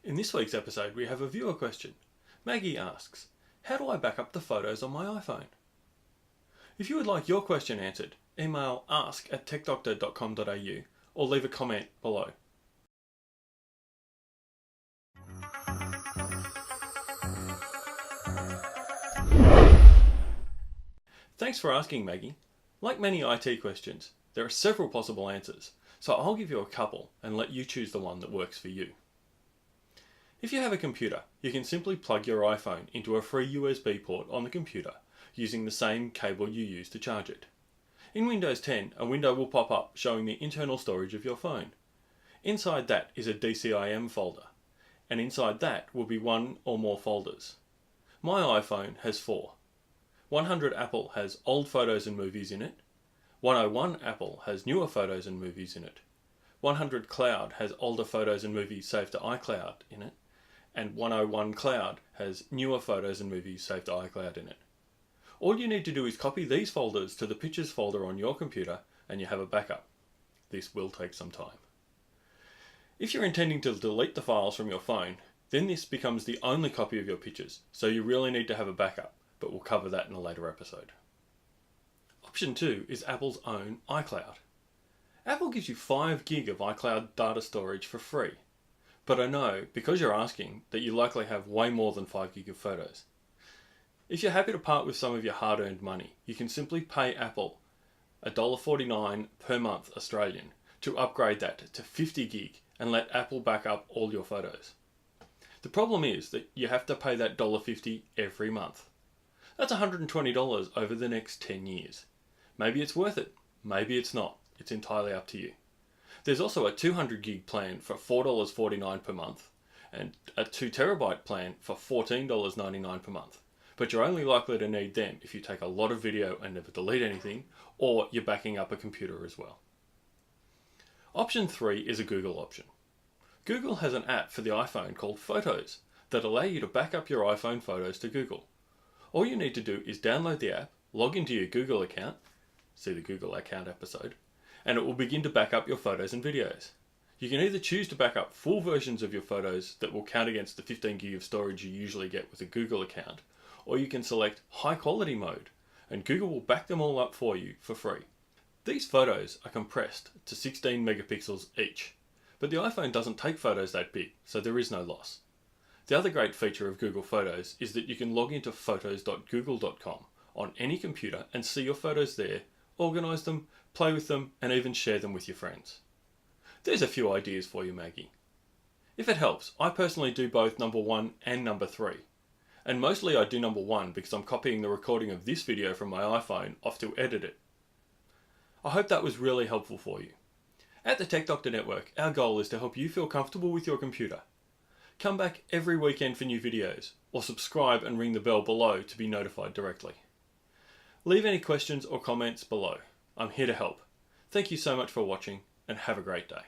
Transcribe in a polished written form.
In this week's episode, we have a viewer question. Maggie asks, how do I back up the photos on my iPhone? If you would like your question answered, email ask@techdoctor.com.au or leave a comment below. Thanks for asking, Maggie. Like many IT questions, there are several possible answers, so I'll give you a couple and let you choose the one that works for you. If you have a computer, you can simply plug your iPhone into a free USB port on the computer using the same cable you use to charge it. In Windows 10, a window will pop up showing the internal storage of your phone. Inside that is a DCIM folder, and inside that will be one or more folders. My iPhone has 4. 100 Apple has old photos and movies in it. 101 Apple has newer photos and movies in it. 100 Cloud has older photos and movies saved to iCloud in it. And 101 Cloud has newer photos and movies saved to iCloud in it. All you need to do is copy these folders to the Pictures folder on your computer and you have a backup. This will take some time. If you're intending to delete the files from your phone, then this becomes the only copy of your pictures, so you really need to have a backup, but we'll cover that in a later episode. Option 2 is Apple's own iCloud. Apple gives you 5 gig of iCloud data storage for free, but I know, because you're asking, that you likely have way more than 5 gig of photos. If you're happy to part with some of your hard-earned money, you can simply pay Apple $1.49 per month Australian to upgrade that to 50 gig and let Apple back up all your photos. The problem is that you have to pay that $1.50 every month. That's $120 over the next 10 years. Maybe it's worth it, maybe it's not. It's entirely up to you. There's also a 200 gig plan for $4.49 per month and a 2 terabyte plan for $14.99 per month. But you're only likely to need them if you take a lot of video and never delete anything, or you're backing up a computer as well. Option 3 is a Google option. Google has an app for the iPhone called Photos that allow you to back up your iPhone photos to Google. All you need to do is download the app, log into your Google account, see the Google account episode, and it will begin to back up your photos and videos. You can either choose to back up full versions of your photos that will count against the 15 gig of storage you usually get with a Google account, or you can select high quality mode, and Google will back them all up for you for free. These photos are compressed to 16 megapixels each, but the iPhone doesn't take photos that big, so there is no loss. The other great feature of Google Photos is that you can log into photos.google.com on any computer and see your photos there, organise them, play with them, and even share them with your friends. There's a few ideas for you, Maggie. If it helps, I personally do both number 1 and number 3. And mostly I do number 1 because I'm copying the recording of this video from my iPhone off to edit it. I hope that was really helpful for you. At the Tech Doctor Network, our goal is to help you feel comfortable with your computer. Come back every weekend for new videos, or subscribe and ring the bell below to be notified directly. Leave any questions or comments below. I'm here to help. Thank you so much for watching, and have a great day.